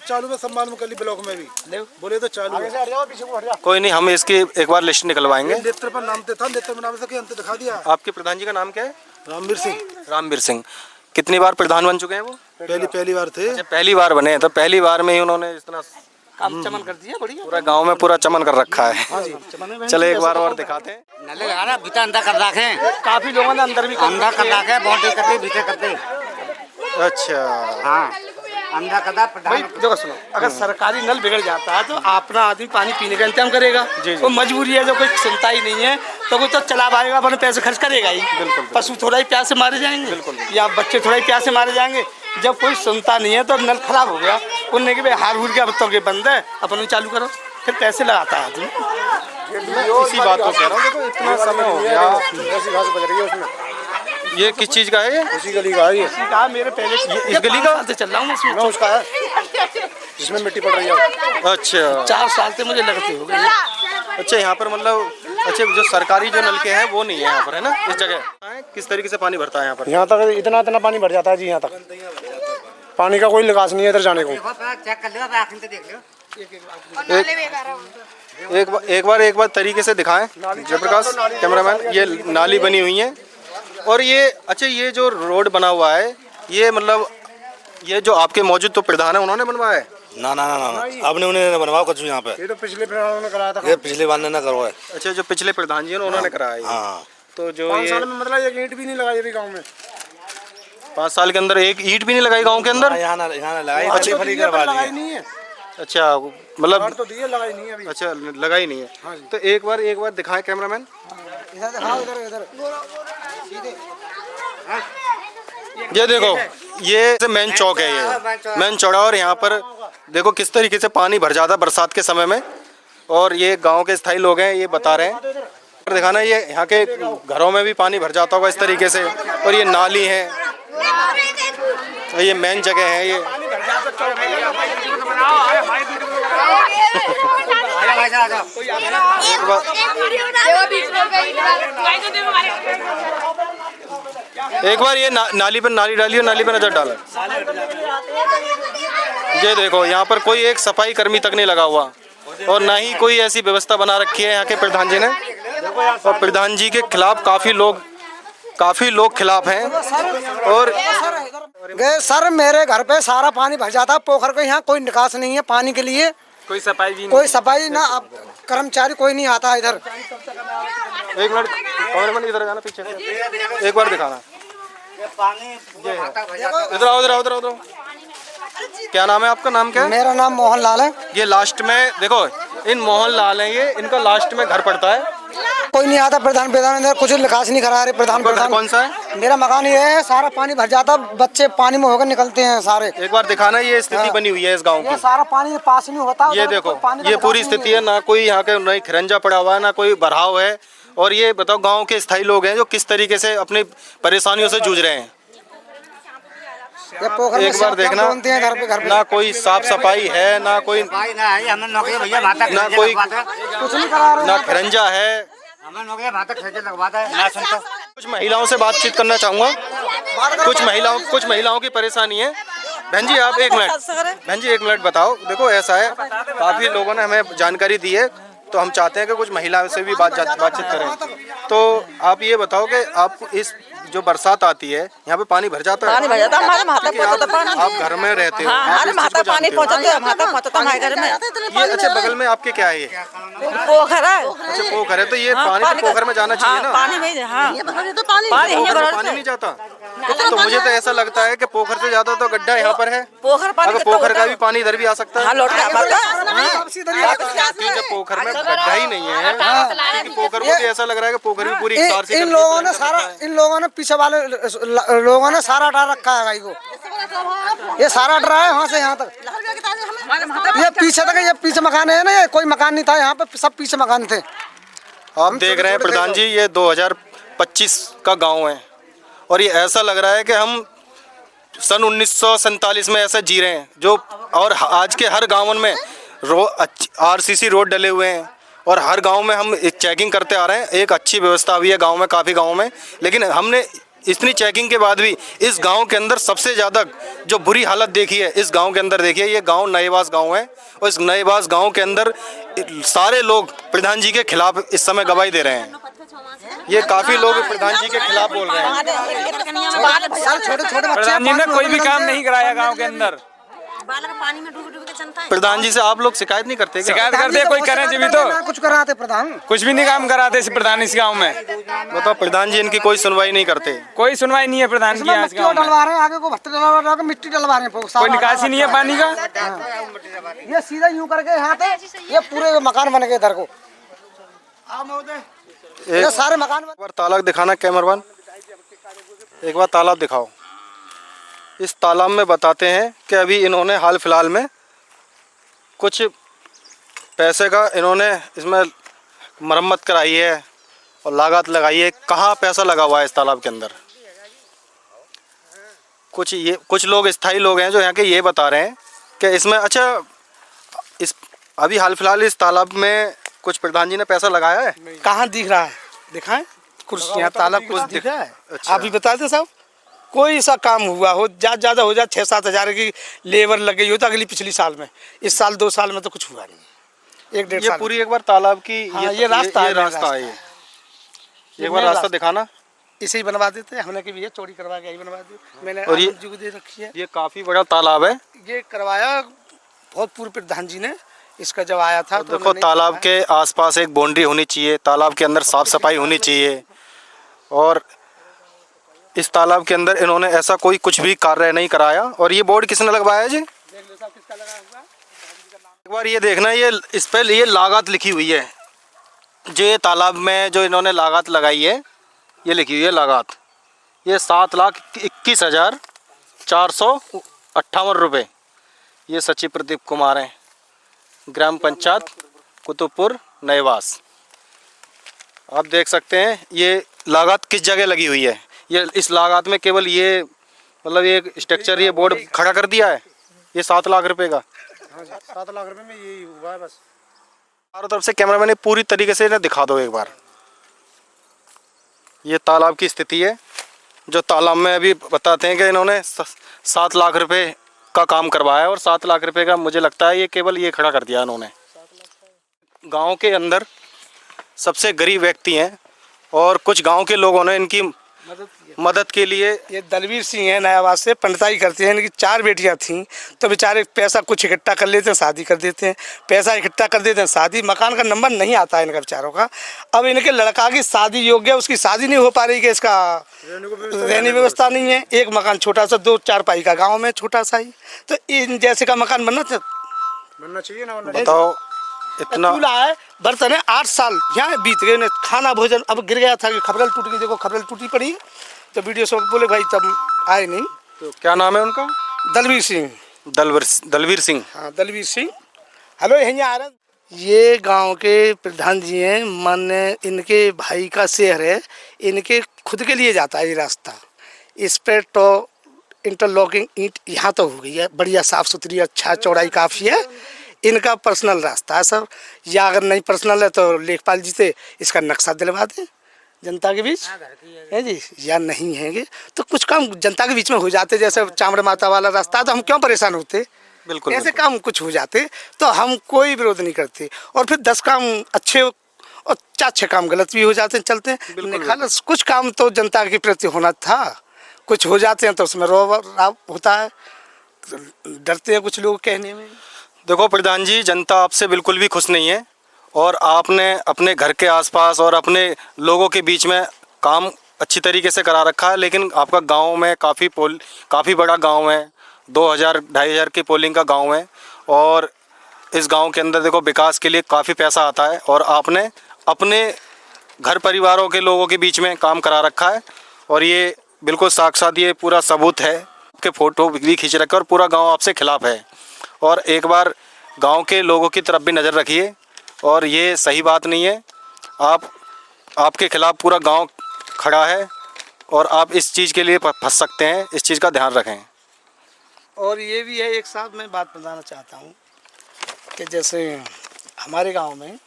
चालू में सम्मान में कली ब्लॉक में भी बोले तो चालू है। कोई नहीं, हम इसकी एक बार लिस्ट निकलवाएंगे। नेत्र पर नाम था, नेत्र में नाम से अंत दिखा दिया। आपके प्रधान जी का नाम क्या है? रामवीर सिंह। रामवीर सिंह कितनी बार प्रधान बन चुके हैं वो? पहली बार थे। अच्छा पहली बार बने, तो पहली बार में ही उन्होंने इतना काम चमन कर दिया, बढ़िया पूरा गांव में पूरा चमन कर रखा है। चले एक बार और दिखाते हैं। नले लगाना भीतर अंदर कर रखे, काफी लोगों ने अंदर भी अंदर कर रखे, बाउंड्री करते भीतर करते। अच्छा हाँ अंदर करता भाई देखो सुनो, अगर सरकारी नल बिगड़ जाता है तो अपना आदमी पानी पीने का इंतजाम करेगा, वो मजबूरी है, जो कोई चिंता ही नहीं है तो वो तो चला पाएगा, अपने पैसे खर्च करेगा ही। पशु थोड़ा ही प्यास से मारे जाएंगे या बच्चे थोड़ा ही प्यास से मारे जाएंगे। जब कोई सुनता नहीं है तो नल खराब हो गया, उनने कि भाई हार हुर गया, अब तो ये बंद है, अपन चालू करो, फिर पैसे लगाता है आदमी। इसी बात को कह रहा हूँ, देखो इतना समय हो गया। घास बच रही है उसमें। ये किस चीज का है? ये उसी गली का है ये। कहा मेरे पहले इस गली का से चल रहा हूँ इसमें, उसका है जिसमें मिट्टी पड़ रही है। अच्छा 4 साल से मुझे लगते हो गए। अच्छा यहाँ पर मतलब अच्छा जो सरकारी जो नलके हैं वो नहीं है यहाँ पर, है ना? इस जगह किस तरीके से पानी भरता है यहाँ पर? यहाँ तक इतना पानी भर जाता है जी, यहाँ तक पानी का कोई निकास नहीं है इधर जाने को। चेक कर लो, आखिर से देख लो। एक बार तरीके से दिखाएं जयप्रकाश कैमरामैन। ये नाली बनी हुई है और ये अच्छा ये जो रोड बना हुआ है ये मतलब ये जो आपके मौजूद तो प्रधान है उन्होंने बनवाया है? ना आपने उन्हें बनवाओ कुछ यहाँ पे, ये तो पिछले प्रधान ने कराया था। ये पिछले बार ने ना करवाया। अच्छा जो पिछले प्रधान जी हैं उन्होंने कराया है। हाँ तो जो 5 ये साल में मतलब एक ईंट भी नहीं लगाई अभी गाँव में। 5 साल के अंदर एक ईंट भी नहीं लगाई गाँव के अंदर? यहाँ ना लगाई, अच्छा फली करवा लगाई दी। नहीं है। अच्छा मतलब तो दिए लगाई नहीं है अभी। अच्छा लगाई नहीं है। तो एक बार दिखाएं कैमरामैन। ये देखो ये मेन चौक है, ये मेन चौड़ा, और यहाँ पर देखो किस तरीके से पानी भर जाता है बरसात के समय में, और ये गांव के स्थायी लोग हैं ये बता रहे हैं। दिखाना ये यहाँ के घरों में भी पानी भर जाता होगा इस तरीके से, और ये नाली है, ये मेन जगह है ये। एक बार ये नाली पर नाली डाली और नाली पर नजर डाला। ये देखो यहाँ पर कोई एक सफाई कर्मी तक नहीं लगा हुआ, और ना ही कोई ऐसी व्यवस्था बना रखी है यहाँ के प्रधान जी ने, और प्रधान जी के खिलाफ काफी लोग खिलाफ हैं। और सर मेरे घर पे सारा पानी भर जाता है, पोखर का यहाँ कोई निकास नहीं है पानी के लिए, कोई सफाई भी कोई सफाई ना, अब कर्मचारी कोई नहीं आता इधर। एक मिनट कैमरामैन इधर जाना, पीछे से एक बार दिखाना। इधर आओ। क्या नाम है आपका? नाम क्या है? मेरा नाम मोहन लाल है। ये लास्ट में देखो इन मोहन लाल है, ये इनका लास्ट में घर पड़ता है। कोई नहीं आता प्रधान इधर कुछ निकास नहीं करा रहे प्रधान। कौन सा है? मेरा मकान ये है, सारा पानी भर जाता, बच्चे पानी में होकर निकलते हैं सारे। एक बार दिखाना ये स्थिति बनी हुई है इस गांव की। सारा पानी पास नहीं होता। ये देखो ये पूरी स्थिति है, ना कोई यहाँ के नई खरंजा पड़ा हुआ है, ना कोई भराव है। और ये बताओ गांव के स्थायी लोग हैं जो किस तरीके से अपनी परेशानियों से जूझ रहे हैं। एक बार देखना, ना कोई साफ सफाई है, ना कोई ना कोई ना खरंजा है। कुछ महिलाओं से बातचीत करना चाहूँगा। कुछ महिलाओं की परेशानी है। बहन जी आप एक मिनट बताओ। देखो ऐसा है, काफ़ी लोगों ने हमें जानकारी दी है, तो हम चाहते हैं कि कुछ महिलाओं से भी बातचीत करें। तो आप ये बताओ कि आप इस जो बरसात आती है यहाँ पे पानी भर जाता है? पानी भर जाता है हमारे माता आप घर में रहते हो? हाँ, हमारे माता पानी पहुँचाते हैं, माता पहुँचाता हमारे घर में। ये अच्छा बगल में आपके क्या है? ये पोखर है। अच्छा पोखर है, तो ये पानी तो पोखर में जाना चाहिए ना? पानी में पानी नहीं जाता। तो मुझे तो ऐसा लगता है कि पोखर से ज्यादा तो गड्ढा यहाँ पर है। पोखर का भी पानी इधर भी आ सकता है। जब पोखर में गड्ढा ही नहीं है, पोखर को भी ऐसा लग रहा है कि पोखर भी पूरी इन लोगों ने पीछे वाले लोगों ने सारा डाल रखा है गाय को। ये सारा डरा है वहाँ से यहाँ तक, ये पीछे तक, ये पीछे मकान है ना, ये कोई मकान नहीं था यहाँ पे, सब पीछे मकान थे। आप देख रहे हैं प्रधान जी, ये 2025 का गांव है और ये ऐसा लग रहा है कि हम सन 1947 में ऐसा जी रहे हैं जो। और आज के हर गाँव में RCC रोड डले हुए हैं और हर गांव में हम चेकिंग करते आ रहे हैं। एक अच्छी व्यवस्था हुई है गांव में, काफ़ी गांव में, लेकिन हमने इतनी चेकिंग के बाद भी इस गांव के अंदर सबसे ज़्यादा जो बुरी हालत देखी है इस गांव के अंदर, देखिए ये गांव नएवास गांव है और इस नएवास गांव के अंदर सारे लोग प्रधान जी के खिलाफ इस समय गवाही दे रहे हैं। ये काफ़ी लोग प्रधान जी के खिलाफ बोल रहे हैं। प्रधान जी ने कोई भी काम नहीं कराया गाँव के अंदर। पानी में डूब के चलता है। प्रधान जी से आप लोग शिकायत नहीं करते? शिकायत करते, कोई करे जी भी तो कुछ कराते प्रधान, कुछ भी नहीं काम कराते इस प्रधान इस गांव में। बताओ, प्रधान जी इनकी कोई सुनवाई नहीं करते? कोई सुनवाई नहीं है प्रधान की आज गांव में। डलवा रहे हैं आगे को, भट्टे डलवा रहे हैं, मिट्टी डलवा रहे हैं, कोई निकासी नहीं है पानी का। ये सीधा यूं करके यहाँ पे ये पूरे मकान बन गए इधर को, ये सारे मकान। एक बार तालाब दिखाना कैमरामैन, एक बार तालाब दिखाओ। इस तालाब में बताते हैं कि अभी इन्होंने हाल फिलहाल में कुछ पैसे का इन्होंने इसमें मरम्मत कराई है और लागत लगाई है। कहाँ पैसा लगा हुआ है इस तालाब के अंदर? कुछ लोग स्थायी लोग हैं जो यहाँ के ये बता रहे हैं कि इसमें, अच्छा, इस अभी हाल फिलहाल इस तालाब में कुछ प्रधान जी ने पैसा लगाया है? कहाँ दिख रहा है? दिखाएं कुर्सियाँ, तालाब कुछ दिख रहा है? अच्छा। आप ही बता दें साहब, कोई सा काम हुआ हो, ज़्यादा हो जाए 6-7 हज़ार की लेबर लग गई हो तो अगली पिछली साल में, इस साल 2 साल में तो कुछ हुआ नहीं। 1-1.5 साल पूरी एक बार तालाब की ये रास्ता है, एक बार रास्ता दिखाना। इसे ही बनवा देते हैं हमने, कि भैया चौड़ी करवा के यही बनवा दी, मैंने और ये जी को दे रखी है। ये काफ़ी बड़ा तालाब है। ये करवाया बहुत पूर्व प्रधान जी ने, इसका जब आया था तो देखो, तालाब के आसपास एक बाउंड्री होनी चाहिए, तालाब के अंदर साफ सफाई होनी चाहिए और इस तालाब के अंदर इन्होंने ऐसा कोई कुछ भी कार्य नहीं कराया। और ये बोर्ड किसने लगवाया जी? एक बार ये देखना, ये इस पर ये लागत लिखी हुई है, जो ये तालाब में जो इन्होंने लागत लगाई है ये लिखी हुई है लागत, ये 7,21,458 रुपये। ये सचिव प्रदीप कुमार हैं, ग्राम पंचायत कुतुबपुर नएवास। आप देख सकते हैं ये लागत किस जगह लगी हुई है। ये इस लागत में केवल ये मतलब ये स्ट्रक्चर, ये बोर्ड खड़ा कर दिया है, ये 7 लाख रुपए का। 7 लाख रुपए में यही हुआ है बस। चारों तरफ से कैमरामैन ने पूरी तरीके से इन्हें दिखा दो एक बार। ये तालाब की स्थिति है, जो तालाब में अभी बताते हैं कि इन्होंने 7 लाख रुपए का काम करवाया और 7 लाख रुपए का मुझे लगता है ये केवल ये खड़ा कर दिया इन्होंने। गांव के अंदर सबसे गरीब व्यक्ति हैं और कुछ गांव के लोगों ने इनकी मदद के लिए, ये दलवीर सिंह है नयाबाद से, पंडिताई करते हैं। इनकी 4 बेटियां थीं तो बेचारे पैसा कुछ इकट्ठा कर लेते हैं, शादी कर देते हैं, पैसा इकट्ठा कर देते हैं, शादी, मकान का नंबर नहीं आता है इनका बेचारों का। अब इनके लड़का की शादी योग्य, उसकी शादी नहीं हो पा रही कि इसका रहने व्यवस्था नहीं है। एक मकान छोटा सा 2-4 पाई का गाँव में छोटा सा ही, तो इन जैसे का मकान बनना चाहिए ना। बताओ इतना चूल्हा है, बर्तन है, 8 साल यहाँ बीत गए, खाना भोजन अब गिर गया था कि खबरल टूट गई। देखो खबरल टूटी पड़ी, तो वीडियो सब बोले भाई तब आए नहीं। तो क्या नाम है उनका? दलवीर सिंह। दलवीर सिंह। हाँ, दलवीर सिंह। हेलो, यहीं आ रहे हैं। ये गांव के प्रधान जी हैं, मान्य इनके भाई का शहर है, इनके खुद के लिए जाता है ये रास्ता। इस पर तो इंटरलॉकिंग ईंट यहाँ तो हो गई है, बढ़िया साफ़ सुथरी, अच्छा, चौड़ाई काफ़ी है। इनका पर्सनल रास्ता है सर, या अगर नहीं पर्सनल है तो लेखपाल जी से इसका नक्शा दिलवा दें जनता के बीच, है जी, या नहीं है तो कुछ काम जनता के बीच में हो जाते। जैसे चामड़ माता वाला रास्ता तो हम क्यों परेशान होते? बिल्कुल, ऐसे काम कुछ हो जाते तो हम कोई विरोध नहीं करते। और फिर 10 काम अच्छे और 4-6 काम गलत भी हो जाते हैं, चलते हैं। कुछ काम तो जनता के प्रति होना था, कुछ हो जाते हैं तो उसमें रोब होता है, डरते हैं कुछ लोग कहने में। देखो प्रधान जी, जनता आपसे बिल्कुल भी खुश नहीं है और आपने अपने घर के आसपास और अपने लोगों के बीच में काम अच्छी तरीके से करा रखा है, लेकिन आपका गांव में काफ़ी बड़ा गांव है, 2000-2500 की पोलिंग का गांव है और इस गांव के अंदर देखो विकास के लिए काफ़ी पैसा आता है और आपने अपने घर परिवारों के लोगों के बीच में काम करा रखा है और ये बिल्कुल साक्षात ये पूरा सबूत है आपके फ़ोटो भी खींच रखे और पूरा गांव आपसे खिलाफ है। और एक बार गांव के लोगों की तरफ भी नज़र रखिए, और ये सही बात नहीं है। आपके खिलाफ पूरा गांव खड़ा है और आप इस चीज़ के लिए फंस सकते हैं, इस चीज़ का ध्यान रखें। और ये भी है, एक साथ मैं बात बताना चाहता हूँ कि जैसे हमारे गांव में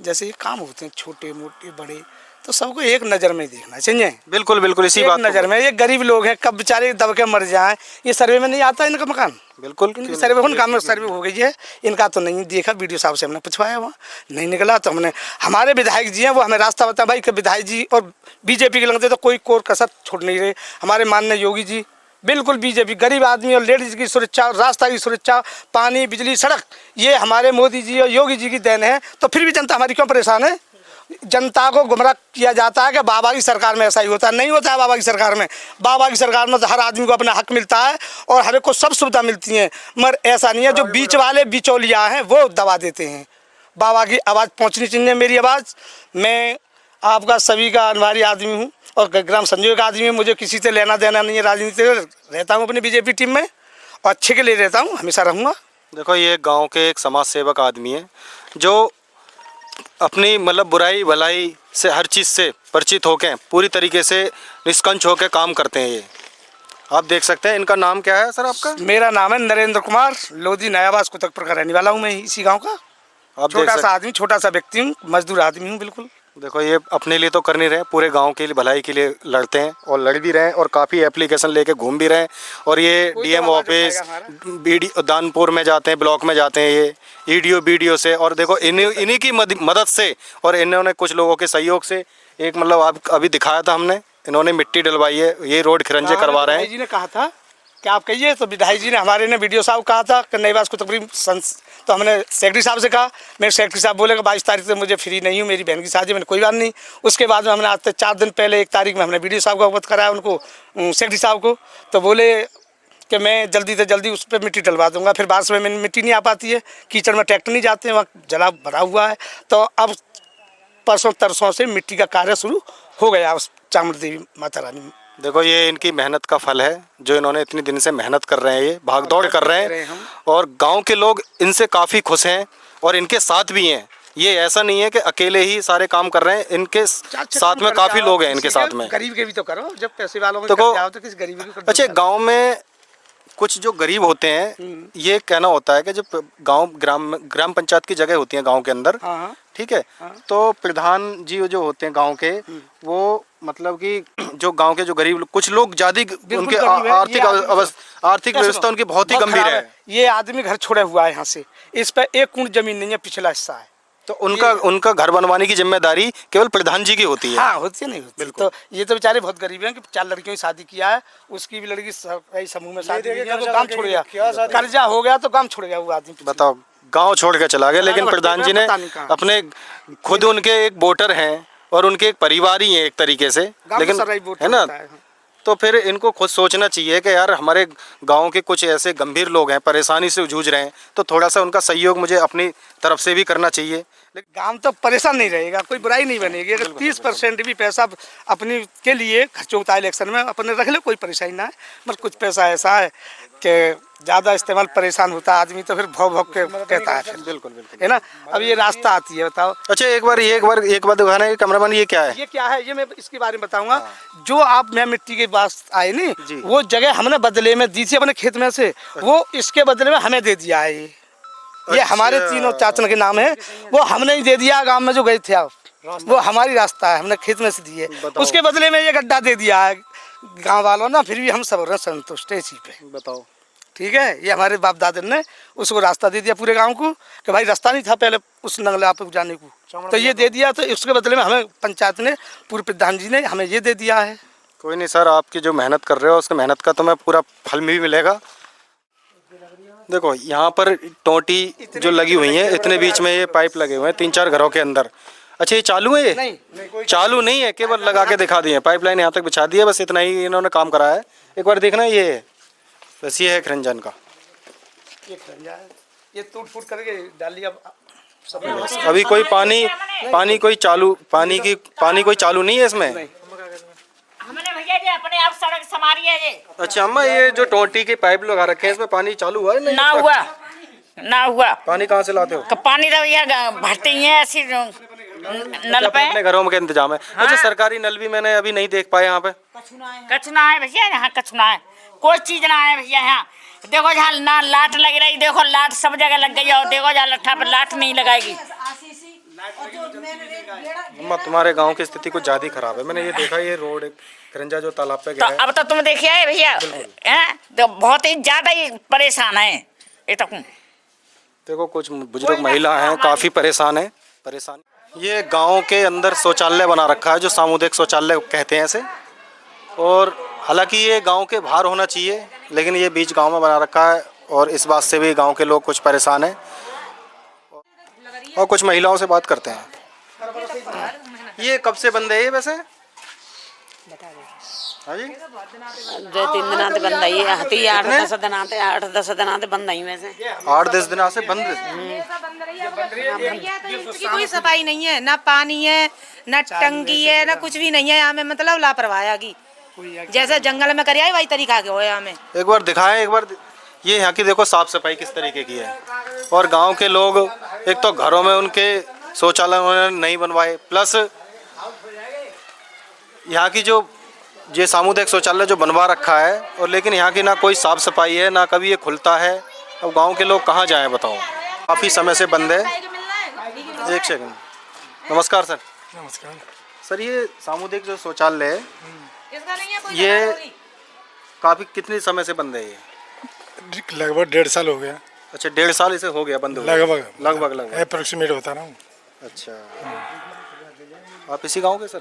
जैसे ये काम होते हैं छोटे मोटे बड़े, तो सबको एक नज़र में देखना चाहिए। बिल्कुल बिल्कुल, इसी एक बात नज़र में। ये गरीब लोग हैं, कब बेचारे दब के मर जाएं, ये सर्वे में नहीं आता इनका मकान। बिल्कुल, इनकी सर्वे उनका में सर्वे हो गई है, इनका तो नहीं देखा। वीडियो साहब से हमने पूछवाया, वहाँ नहीं निकला। तो हमने, हमारे विधायक जी हैं, वो हमें रास्ता बताया भाई कि विधायक जी और बीजेपी के लगते तो कोई कोर कसर छोड़ नहीं रहे। हमारे माननीय योगी जी बिल्कुल बीजेपी, गरीब आदमी और लेडीज़ की सुरक्षा, रास्ता की सुरक्षा, पानी बिजली सड़क, ये हमारे मोदी जी और योगी जी की देन है। तो फिर भी जनता हमारी क्यों परेशान है? जनता को गुमराह किया जाता है कि बाबा की सरकार में ऐसा ही होता है। नहीं होता है बाबा की सरकार में। बाबा की सरकार में तो हर आदमी को अपना हक मिलता है और हर एक को सब सुविधा मिलती है, मगर ऐसा नहीं है। जो बीच वाले बिचौलिया हैं वो दबा देते हैं। बाबा की आवाज़ पहुंचनी चाहिए, मेरी आवाज़। मैं आपका सभी का अनिवार्य आदमी हूँ और ग्राम संयोजक आदमी हूँ। मुझे किसी से लेना देना नहीं है, राजनीति रहता हूँ अपनी बीजेपी टीम में और अच्छे के लिए रहता हूँ, हमेशा रहूँगा। देखो, ये गांव के एक समाज सेवक आदमी है जो अपनी मतलब बुराई भलाई से हर चीज़ से परिचित होकर पूरी तरीके से निष्कंच होकर काम करते हैं। ये आप देख सकते हैं। इनका नाम क्या है सर आपका? मेरा नाम है नरेंद्र कुमार लोधी, नयाबाज कुतकपुर का रहने वाला हूँ मैं, इसी गांव का। आप छोटा सा आदमी, छोटा सा व्यक्ति हूँ, मजदूर आदमी हूँ बिल्कुल। देखो, ये अपने लिए तो कर नहीं रहे, पूरे गांव के लिए भलाई के लिए लड़ते हैं और लड़ भी रहे हैं और काफ़ी एप्लीकेशन लेके घूम भी रहे हैं। और ये डीएम ऑफिस, दानपुर में जाते हैं, ब्लॉक में जाते हैं, ये ईडीओ बीडीओ से। और देखो, इन्हीं की मदद से और इन्होंने कुछ लोगों के सहयोग से एक मतलब आप अभी दिखाया था हमने, इन्होंने मिट्टी डलवाई है, ये रोड खिरंजे करवा रहे हैं। जी ने कहा था कि आप कहिए, तो विधायक जी ने हमारे ने वीडियो साहब कहा था कि नईवास को तकरीबन, तो हमने सेक्रेटरी साहब से कहा। मेरे सेक्रेटरी साहब बोले कि 22 तारीख से मुझे फ्री नहीं हूँ, मेरी बहन की शादी। मैंने कोई बात नहीं। उसके बाद में हमने आज से 4 दिन पहले 1 तारीख में हमने वीडियो साहब को अवगत कराया उनको, सेक्रेटरी साहब को। तो बोले कि मैं जल्दी से जल्दी उस पर मिट्टी डलवा दूंगा। फिर बारिश में मिट्टी नहीं आ पाती है, कीचड़ में ट्रैक्टर नहीं जाते हैं, वहाँ जला भरा हुआ है। तो अब परसों तरसों से मिट्टी का कार्य शुरू हो गया उस चामुंडी देवी माता रानी में। देखो, ये इनकी मेहनत का फल है जो इन्होंने इतनी दिन से मेहनत कर रहे हैं, ये भागदौड़ कर रहे हैं और गांव के लोग इनसे काफ़ी खुश हैं और इनके साथ भी हैं। ये ऐसा नहीं है कि अकेले ही सारे काम कर रहे हैं, इनके साथ में काफ़ी लोग हैं इनके साथ में। गरीब के भी तो करो, जब पैसे वालों को तो किस गरीब भी। अच्छा, गाँव में कुछ जो गरीब होते हैं, ये कहना होता है कि जब गांव ग्राम पंचायत की जगह होती है गांव के अंदर, ठीक है, तो प्रधान जी जो होते हैं गांव के, वो मतलब कि जो गांव के जो गरीब कुछ लोग ज़्यादा उनके आर्थिक व्यवस्था उनकी बहुत ही गंभीर है। ये आदमी घर छोड़ा हुआ है यहाँ से, इस पर 1 कुंट जमीन नहीं है, पिछला हिस्सा है। तो उनका घर बनवाने की जिम्मेदारी केवल प्रधान जी की होती है। हाँ, होती है, नहीं होती। तो ये तो बेचारे बहुत गरीब हैं कि 4 लड़कियों की शादी किया है, उसकी भी लड़की सरकारी समूह में शादी की है, तो काम छोड़ गया, कर्जा हो गया तो काम छोड़ गया वो आदमी। बताओ, गांव छोड़ के चला गया। लेकिन प्रधान जी ने अपने खुद उनके एक वोटर हैं और उनके एक परिवार ही है एक तरीके से, लेकिन है ना, तो फिर इनको खुद सोचना चाहिए कि यार हमारे गांव के कुछ ऐसे गंभीर लोग हैं, परेशानी से जूझ रहे हैं, तो थोड़ा सा उनका सहयोग मुझे अपनी तरफ से भी करना चाहिए। गांव तो परेशान नहीं रहेगा, कोई बुराई नहीं बनेगी। अगर 30% भी पैसा अपने के लिए खर्च होता है इलेक्शन में, अपने रख ले, कोई परेशानी ना है। मगर कुछ पैसा ऐसा है कि ज़्यादा इस्तेमाल परेशान होता है आदमी, तो फिर भौ भौ के कहता है फिर। बिल्कुल बिल्कुल, है ना। अब ये रास्ता आती है, बताओ। अच्छा, एक बार दिखाना है कैमरामैन, ये क्या है? ये क्या है, ये मैं इसके बारे में बताऊंगा। जो आप मैं मिट्टी के पास आए नहीं, वो जगह हमने बदले में दी थी अपने खेत में से, वो इसके बदले में हमें दे दिया है। ये हमारे तीनों चाचन के नाम है, वो हमने ही दे दिया। गांव में जो गए थे आप, वो हमारी रास्ता है, हमने खेत में से दी है, उसके बदले में ये गड्ढा दे दिया है गांव वालों ना। फिर भी हम सब संतुष्ट है इसी पे। बताओ, ठीक है। ये हमारे बाप दादा ने उसको रास्ता दे दिया पूरे गांव को, कि भाई रास्ता नहीं था पहले उस नंगला पे जाने को, तो ये दे दिया। तो उसके बदले में हमें पंचायत ने, पूर्व प्रधान जी ने हमें ये दे दिया है। कोई नहीं सर, आपकी जो मेहनत कर रहे हो उसकी मेहनत का तुम्हें पूरा फल भी मिलेगा। देखो, यहाँ पर टोटी जो लगी हुई है, इतने बीच में ये पाइप लगे हुए हैं 3-4 घरों के अंदर। अच्छा, ये चालू है? ये नहीं, चालू नहीं है, केवल लगा के दिखा दिए। पाइपलाइन यहाँ तक बिछा दी है, बस इतना ही इन्होंने काम करा है। एक बार देखना, ये बस ये है खिरंजन का, ये टूट फूट करके डाल लिया। अभी कोई पानी कोई चालू नहीं है इसमें। ये अपने आप सड़क संवारी है ये। अच्छा अम्मा, ये जो टोटी के पाइप लगा रखे हैं इसमें पानी चालू हुआ है नहीं? ना हुआ, ना हुआ। पानी कहाँ से लाते हो? पानी तो यहाँ भरते ही है ऐसी नल पे। अपने घरों में इंतजाम है। हाँ। अच्छा, सरकारी नल भी मैंने अभी नहीं देख पाया यहाँ पे। कचना है भैया, यहाँ कचना है, कोई चीज ना है भैया यहाँ। देखो जहाँ ना लाट लग रही, देखो लाट सब जगह लग गई है, और देखो जहाँ लट्ठा पे लाट नहीं लगाएगी। अम्मा, तुम्हारे गांव की स्थिति कुछ ज्यादा ही खराब है। मैंने ये देखा, ये रोड खरंजा जो तालाब पे तो गया है। अब तो तुम देखिए है भैया, हैं तो बहुत ही ज्यादा ही परेशान है ये तक। देखो कुछ बुजुर्ग महिला हैं, काफी परेशान है। ये गांव के अंदर शौचालय बना रखा है, जो सामुदायिक शौचालय कहते हैं इसे। और हालांकि ये गांव के बाहर होना चाहिए, लेकिन ये बीच गांव में बना रखा है, और इस बात से भी गांव के लोग कुछ परेशान हैं। और कुछ महिलाओं से बात करते हैं। ये कब से बंद है ये वैसे? हाँ जी, 2-3 दिन आते बंद आई है, हती 8-10 दिन आते, 8-10 दिन आते बंद आई वैसे। 8-10 दिन से बंद। इसकी कोई सफाई नहीं है, ना पानी है, ना टंकी है, ना कुछ भी नहीं है यहाँ में। मतलब लापरवाही की, जैसे जंगल में करिए वही तरीका के हो यहाँ में। एक बार दिखाएं, एक बार ये यहाँ की देखो साफ सफाई किस तरीके की है। और गांव के लोग एक तो घरों में उनके शौचालय उन्होंने नहीं बनवाए, प्लस यहाँ की जो ये सामुदायिक शौचालय जो बनवा रखा है, और लेकिन यहाँ की ना कोई साफ सफाई है, ना कभी ये खुलता है। अब गांव के लोग कहाँ जाएं बताओ, काफ़ी समय से बंद है। एक सेकंड, नमस्कार सर। नमस्कार सर, ये सामुदायिक जो शौचालय है ये काफ़ी कितने समय से बंद है? ये लगभग 1.5 साल हो गया। अच्छा, 1.5 साल इसे हो गया बंद हो गया। लगभग अप्रोक्सीमेट होता ना। अच्छा, आप इसी गांव के सर?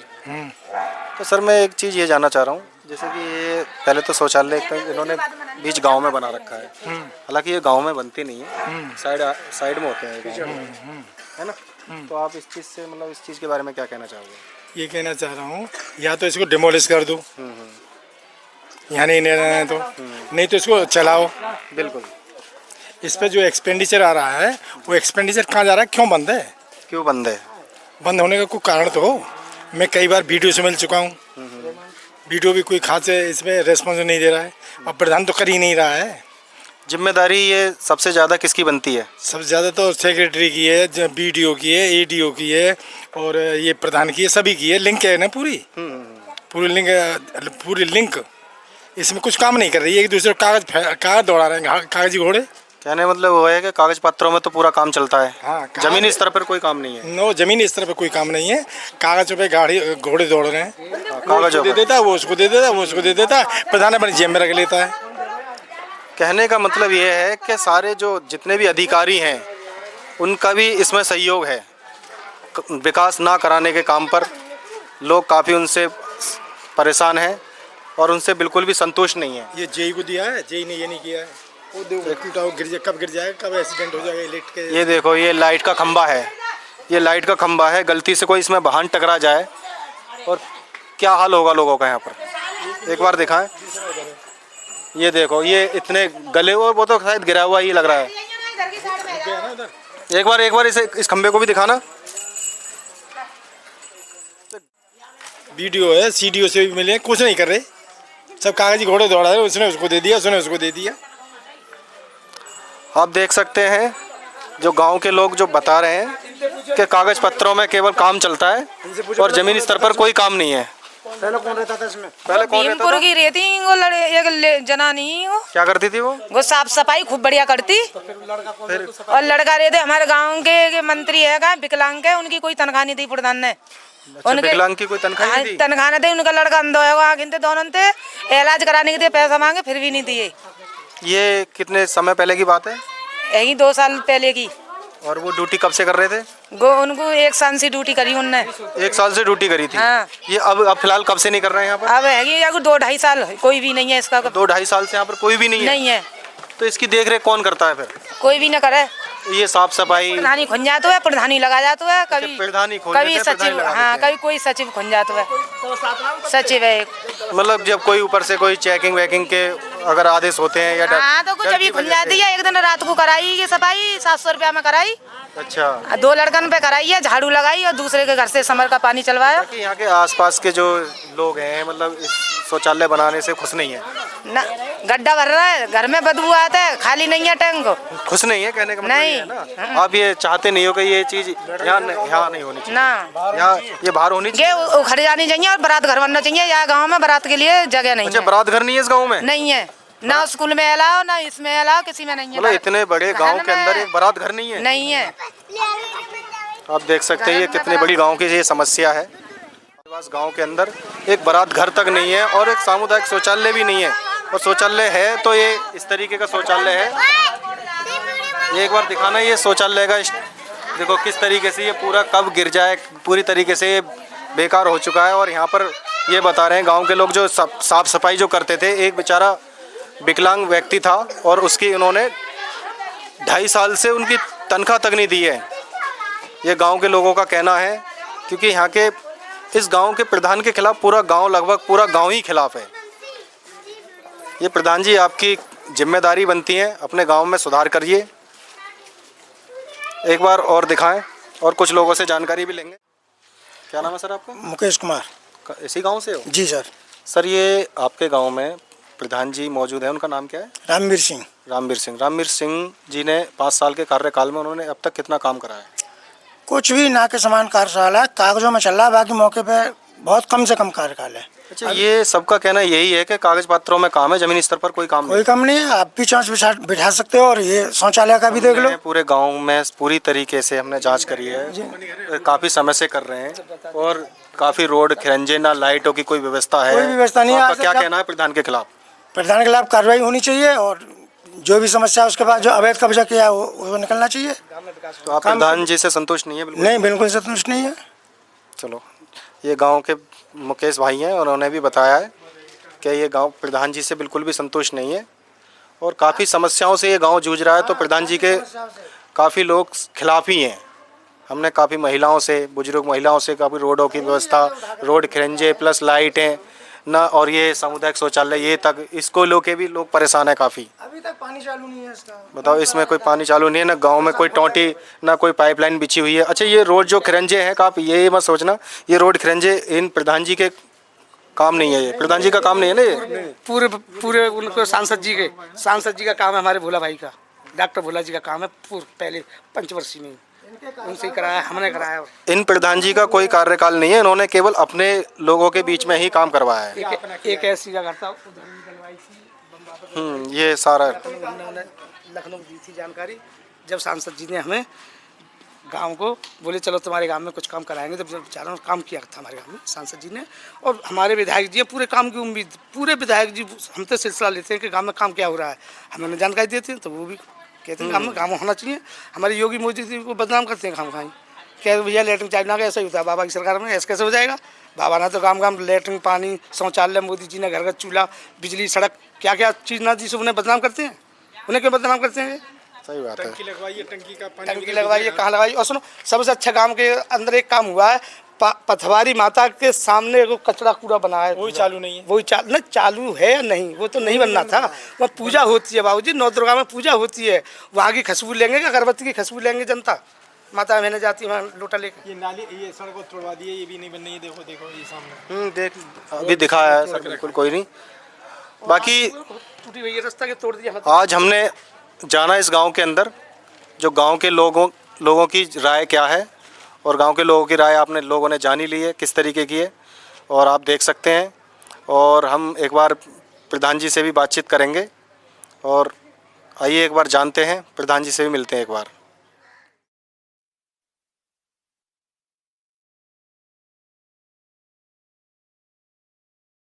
तो सर मैं एक चीज़ ये जानना चाह रहा हूँ, जैसे कि ये पहले तो शौचालय इन्होंने बीच गांव में बना रखा है, हालांकि ये गांव में बनती नहीं है, साइड में होते हैं गाँव में, है ना? तो आप इस चीज़ से, मतलब इस चीज़ के बारे में क्या कहना चाहोगे? ये कहना चाह रहा हूँ, या तो इसको डिमोलिश कर दो, यहाँ नहीं रहना है तो, नहीं तो इसको चलाओ। बिल्कुल। इस पे जो एक्सपेंडिचर आ रहा है, वो एक्सपेंडिचर कहाँ जा रहा है, क्यों बंद है? क्यों बंद है? बंद होने का कोई कारण तो हो। मैं कई बार वीडियो से मिल चुका हूँ, वीडियो भी कोई खास इसमें रेस्पॉन्स नहीं दे रहा है, और प्रधान तो कर ही नहीं रहा है। जिम्मेदारी ये सबसे ज़्यादा किसकी बनती है? सबसे ज़्यादा तो सेक्रेटरी की है, BDO की है, ADO की है, और ये प्रधान की है, सभी की है। लिंक है ना पूरी लिंक इसमें कुछ काम नहीं कर रही है। एक दूसरे को कागज दौड़ा रहे हैं, कागजी घोड़े। कहने मतलब वो है कि कागज पत्रों में तो पूरा काम चलता है, हाँ, जमीनी स्तर पर कोई काम नहीं है। नो, जमीनी स्तर पर कोई काम नहीं है, कागजों पे घोड़े दौड़ रहे हैं। कागजों दे देता है, वो उसको दे देता है, वो उसको दे देता है, प्रधान अपनी जेब में रख लेता है। कहने का मतलब ये है कि सारे जो जितने भी अधिकारी हैं उनका भी इसमें सहयोग है। विकास ना कराने के काम पर लोग काफ़ी उनसे परेशान हैं और उनसे बिल्कुल भी संतुष्ट नहीं है। ये जेई को दिया है, जेई ने ये नहीं किया है। वो देखो गिर जाए, कब गिर जाएगा, कब एक्सीडेंट हो जाएगा इलेक्ट के। ये देखो, ये लाइट का खंबा है, ये लाइट का खंबा है, गलती से कोई इसमें वाहन टकरा जाए और क्या हाल होगा लोगों का यहाँ पर। एक बार दिखाएं, ये देखो, ये इतने गले हुए, वो तो शायद गिरा हुआ ही लग रहा है। एक बार इस खंबे को भी दिखाना। BDO है, CDO से भी मिले, कुछ नहीं कर रहे, सब कागजी घोड़े दौड़ा रहे। उसने उसको दे दिया, उसने उसको दे दिया। आप देख सकते हैं जो गांव के लोग जो बता रहे हैं कि कागज पत्रों में केवल काम चलता है और जमीनी स्तर पर कोई काम नहीं है। पहले कौन रहता था इसमें? पहले कौन रहता था? की रहती वो एक जनानी, क्या करती थी वो साफ सफाई खूब बढ़िया करती। और लड़का रहते हमारे गांव के मंत्री है, विकलांग के, उनकी कोई तनख्वाह नहीं दी प्रधान ने। विकलांग की कोई तनख्वाह नहीं दी? तनख्वाह नहीं दी, उनका लड़का अंधा होगा, गिनते दोनों थे, इलाज कराने के लिए पैसा मांगे फिर भी नहीं दिए। ये कितने समय पहले की बात है? यही 2 साल पहले की। और वो ड्यूटी कब से कर रहे थे? उनको 1 साल से ड्यूटी करी उनने। 1 साल से ड्यूटी करी थी। हाँ। ये अब फिलहाल कब से नहीं कर रहे हैं यहाँ पर? अब है 2-2.5 साल, कोई भी नहीं है इसका। 2-2.5 साल से यहाँ पर कोई भी नहीं है। तो इसकी देख रेख कौन करता है फिर? कोई भी न करे। ये साफ सफाई प्रधानी खुन जाता है, प्रधानी लगा जाता है, कभी प्रधानी कभी सचिव, हाँ कभी कोई सचिव खुन जाता है, सचिव है। मतलब जब कोई ऊपर से कोई चेकिंग वेकिंग के अगर आदेश होते हैं या हाँ तो कुछ अभी खुल जाती है। एक दिन रात को कराई ये सफाई 700 रुपया में कराई। अच्छा, 2 लड़कन पे कराई है, झाड़ू लगाई और दूसरे के घर से समर का पानी चलवाया। कि यहाँ के आसपास के जो लोग हैं मतलब इस शौचालय बनाने से खुश नहीं है ना, गड्ढा भर रहा है, घर में बदबू आता है, खाली नहीं है टैंक। खुश नहीं है कहने का मतलब नहीं। ये है ना। आप ये चाहते नहीं हो कि ये चीज यहाँ नहीं होनी चाहिए ना, यहाँ ये बाहर होनी चाहिए। ये उखड़ जानी चाहिए और बारात घर बनना चाहिए। यहाँ गांव में बारात के लिए जगह नहीं अच्छा, है। बारात घर नहीं है इस गाँव में? नहीं है, ना स्कूल में अलाओ ना इसमें अलाओ, किसी में नहीं है। मतलब इतने बड़े गांव के अंदर एक बारात घर नहीं है? नहीं है। आप देख सकते हैं ये कितनी बड़ी गांव की ये समस्या है। गांव के अंदर एक बारात घर तक नहीं है और एक सामुदायिक शौचालय भी नहीं है, और शौचालय है तो ये इस तरीके का शौचालय है। ये एक बार दिखाना ये शौचालय का, देखो किस तरीके से ये पूरा कब गिर जाए, पूरी तरीके से ये बेकार हो चुका है। और यहाँ पर ये बता रहे हैं गांव के लोग जो साफ सफाई जो करते थे, एक बेचारा विकलांग व्यक्ति था और उसकी इन्होंने 2.5 साल से उनकी तनख्वाह तक नहीं दी है, ये गांव के लोगों का कहना है। क्योंकि यहाँ के इस गांव के प्रधान के खिलाफ पूरा गांव, लगभग पूरा गांव ही खिलाफ है। ये प्रधान जी आपकी जिम्मेदारी बनती है, अपने गांव में सुधार करिए। एक बार और दिखाएं और कुछ लोगों से जानकारी भी लेंगे। क्या नाम है सर आपका? मुकेश कुमार। इसी गांव से हो? जी सर। सर ये आपके गांव में प्रधान जी मौजूद हैं, उनका नाम क्या है? रामवीर सिंह। रामवीर सिंह जी ने 5 साल के कार्यकाल में उन्होंने अब तक कितना काम करा है? कुछ भी ना के समान कार्यकाल है, कागजों में चल रहा है, बाकी मौके पे बहुत कम से कम कार्यकाल है। अच्छा, ये सबका कहना यही है कि कागज पत्रों में काम है, जमीनी स्तर पर कोई काम कोई काम नहीं है। आप भी चांच बिठा सकते हो और ये शौचालय का भी देख लो। पूरे गांव में पूरी तरीके से हमने जांच करी है, काफ़ी समय से कर रहे हैं और काफ़ी रोड खिरंजे, ना लाइटों की कोई व्यवस्था है, कोई व्यवस्था नहीं है। आपका क्या कहना है प्रधान के खिलाफ? प्रधान के खिलाफ कार्रवाई होनी चाहिए और जो भी समस्या है उसके बाद जो अवैध कब्जा किया वो निकलना चाहिए। तो आप प्रधान जी से संतुष्ट नहीं है? बिल्कुल नहीं, बिल्कुल संतुष्ट नहीं है। चलो, ये गांव के मुकेश भाई हैं, उन्होंने भी बताया है कि ये गांव प्रधान जी से बिल्कुल भी संतुष्ट नहीं है और काफ़ी समस्याओं से ये गांव जूझ रहा है। तो प्रधान जी के काफ़ी लोग खिलाफ ही हैं। हमने काफ़ी महिलाओं से, बुजुर्ग महिलाओं से, काफ़ी रोडों की व्यवस्था, रोड खिरंजे प्लस लाइटें ना, और ये सामुदायिक शौचालय ये तक, इसको लोग भी लोग परेशान है काफ़ी। अभी तक पानी चालू नहीं है इसका। बताओ, इसमें कोई पानी चालू नहीं है, ना गांव में कोई टोंटी, ना कोई पाइपलाइन बिछी हुई है। अच्छा, ये रोड जो खिरंजे हैं, आप ये मत सोचना ये रोड खिरंजे इन प्रधान जी के काम नहीं है, ये प्रधान जी का काम नहीं है ना, ये पूरे उनको सांसद जी का काम है, हमारे भोला भाई का, डॉक्टर भोला जी का काम है। पहले पंचवर्षीय में उनसे कराया, हमने कराया। इन प्रधान जी का कोई कार्यकाल नहीं है, इन्होंने केवल अपने लोगों के बीच में ही काम करवाया है। एक ऐसी का करता ये सारा लखनऊ दी थी जानकारी, जब सांसद जी ने हमें गांव को बोले चलो तुम्हारे गांव में कुछ काम कराएंगे, तो बेचारों काम किया था हमारे गांव में सांसद जी ने। और हमारे विधायक जी पूरे काम की उम्मीद, पूरे विधायक जी हमसे सिलसिला लेते हैं कि गांव में काम क्या हो रहा है, हमें जानकारी देते हैं तो वो भी कहते हैं काम होना चाहिए। हमारे योगी मोदी जी को बदनाम करते हैं, काम क्या भैया लेटरिन चाहे ना, ऐसा ही होता है बाबा की सरकार में, ऐसे कैसे हो जाएगा? बाबा ना तो गांव लेटरिन, पानी, शौचालय, मोदी जी ने घर घर चूल्हा, बिजली, सड़क, क्या क्या चीज़ ना दी, उन्हें बदनाम करते हैं। उन्हें क्यों बदनाम करते हैं? सही बात है। टंकी लगवाइए, टंकी लगवाइए, कहाँ लगवाइए? और सुनो, सबसे अच्छा गांव के अंदर एक काम हुआ है, पथवारी माता के सामने वो कचरा कूड़ा बना है, वही चालू नहीं है। वही चालू है या नहीं, वो तो नहीं बनना था। वहाँ पूजा होती है बाबूजी, 9 दुर्गा में पूजा होती है, वहाँ की खुशबू लेंगे, अगरबत्ती की खुशबू लेंगे जनता, माता मैंने जाती है वहाँ लोटा लेकर। ये नाली, ये सड़क को तोड़वा दिए, ये भी नहीं बन रही है। देखो ये सामने देख अभी दिखाया है सर, बिल्कुल कोई नहीं। बाकी टूटी हुई रास्ता के तोड़ दिया। आज हमने जाना इस गांव के अंदर, जो गांव के लोगों की राय क्या है, और गांव के लोगों की राय आपने लोगों ने जानी ली है किस तरीके की है, और आप देख सकते हैं। और हम एक बार प्रधान जी से भी बातचीत करेंगे, और आइए एक बार जानते हैं, प्रधान जी से भी मिलते हैं एक बार।